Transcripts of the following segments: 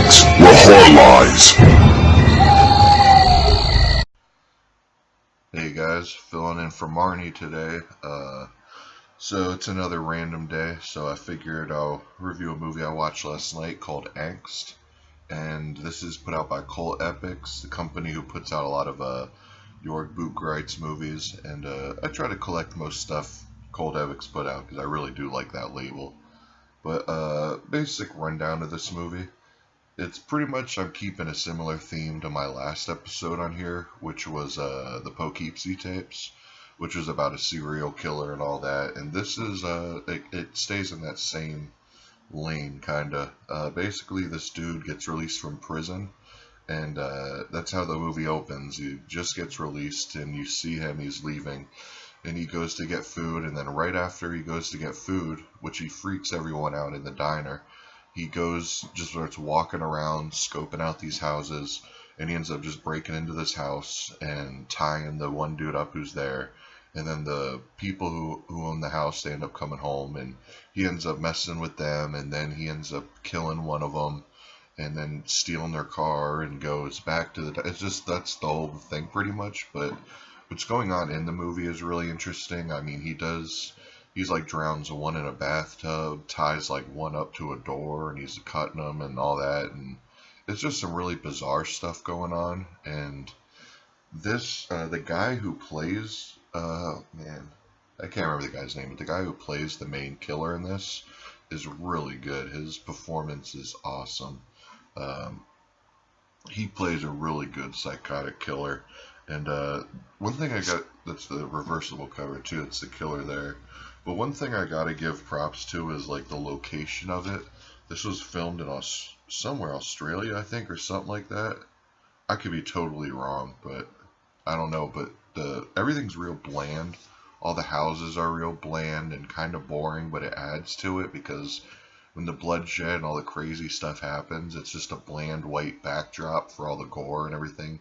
BodyBags, where horror lies. Hey guys, filling in for Marnie today. So it's another random day, so I figured I'll review a movie I watched last night called Angst. And this is put out by Cult Epics, the company who puts out a lot of York Bootgreit's movies. And I try to collect most stuff Cult Epics put out because I really do like that label. But basic rundown of this movie. It's pretty much, I'm keeping a similar theme to my last episode on here, which was the Poughkeepsie tapes, which was about a serial killer and all that. And this is, it stays in that same lane, kinda. Basically, this dude gets released from prison, and that's how the movie opens. He just gets released, and you see him, he's leaving, and he goes to get food, and then right after he goes to get food, which he freaks everyone out in the diner, he just starts walking around, scoping out these houses, and he ends up just breaking into this house and tying the one dude up who's there. And then the people who own the house, they end up coming home, and he ends up messing with them, and then he ends up killing one of them, and then stealing their car, and goes back to it's just, that's the whole thing pretty much. But what's going on in the movie is really interesting. I mean, he's like drowns one in a bathtub, ties like one up to a door, and he's cutting them and all that, and it's just some really bizarre stuff going on. And this, the guy who plays, man, I can't remember the guy's name, but the guy who plays the main killer in this is really good. His performance is awesome. He plays a really good psychotic killer. And one thing I got, that's the reversible cover too, it's the killer there. But one thing I gotta give props to is like the location of it. This was filmed in somewhere Australia, I think, or something like that. I could be totally wrong, but I don't know. But everything's real bland. All the houses are real bland and kind of boring, but it adds to it because when the bloodshed and all the crazy stuff happens, it's just a bland white backdrop for all the gore and everything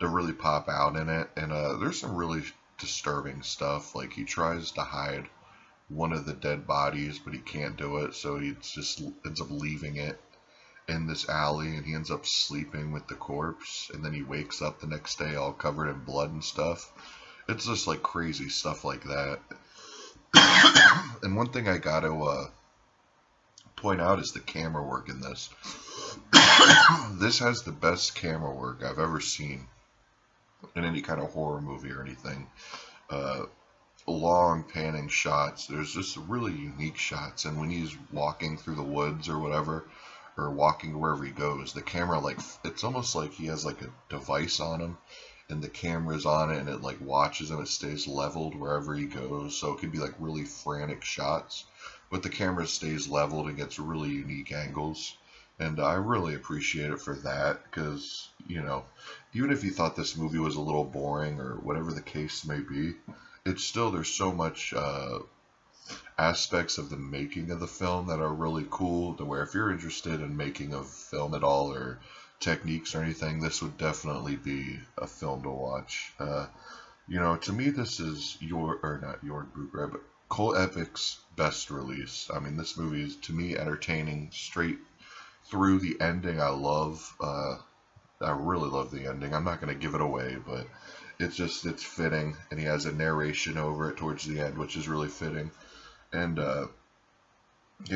to really pop out in it. And there's some really disturbing stuff. Like, he tries to hide one of the dead bodies, but he can't do it, so he just ends up leaving it in this alley, and he ends up sleeping with the corpse, and then he wakes up the next day all covered in blood and stuff. It's just like crazy stuff like that. And one thing I gotta point out is the camera work in this. This has the best camera work I've ever seen in any kind of horror movie or anything. Long panning shots. There's just really unique shots, and when he's walking through the woods or whatever, or walking wherever he goes, the camera, like, it's almost like he has like a device on him, and the camera's on it, and it like watches him. It stays leveled wherever he goes, so it could be like really frantic shots, but the camera stays leveled and gets really unique angles. And I really appreciate it for that, because, you know, even if you thought this movie was a little boring or whatever the case may be, it's still, there's so much aspects of the making of the film that are really cool, to where if you're interested in making a film at all, or techniques or anything, this would definitely be a film to watch. You know, to me, this is not York Bootgright, but Cult Epic's best release. I mean, this movie is, to me, entertaining straight through. The ending I love. I really love the ending. I'm not going to give it away, but it's fitting, and he has a narration over it towards the end, which is really fitting. And yeah,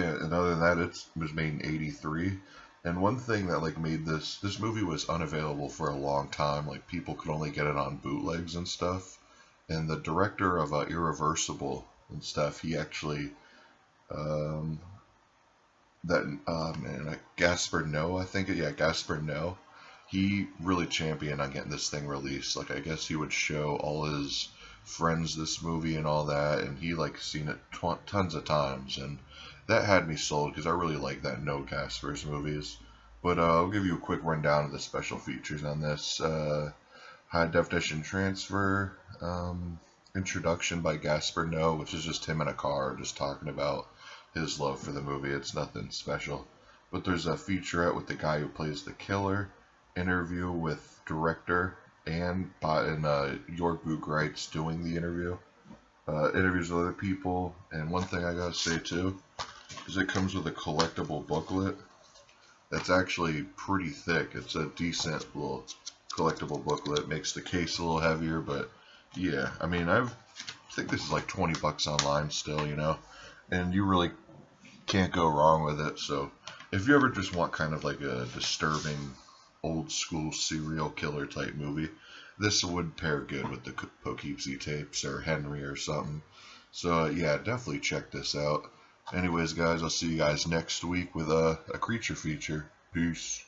and other than that, it was made in '83. And one thing that like made this movie was unavailable for a long time. Like, people could only get it on bootlegs and stuff. And the director of Irreversible and stuff, he actually Gaspar Noé, I think, yeah, Gaspar Noé, he really championed on getting this thing released. Like, I guess he would show all his friends this movie and all that, and he like seen it tons of times, and that had me sold, because I really like that No Gaspar's movies. But I'll give you a quick rundown of the special features on this. High definition transfer, introduction by Gaspar Noé, which is just him in a car just talking about his love for the movie. It's nothing special. But there's a featurette with the guy who plays the killer, interview with director, and York Bootgreit's doing the interview. Interviews with other people. And one thing I gotta say too is it comes with a collectible booklet It's actually pretty thick. It's a decent little collectible booklet. It makes the case a little heavier, but yeah, I mean, I think this is like 20 bucks online still, you know, and you really can't go wrong with it. So if you ever just want kind of like a disturbing old school serial killer type movie, this would pair good with the Poughkeepsie tapes or Henry or something. So yeah, definitely check this out. Anyways, guys, I'll see you guys next week with a creature feature. Peace.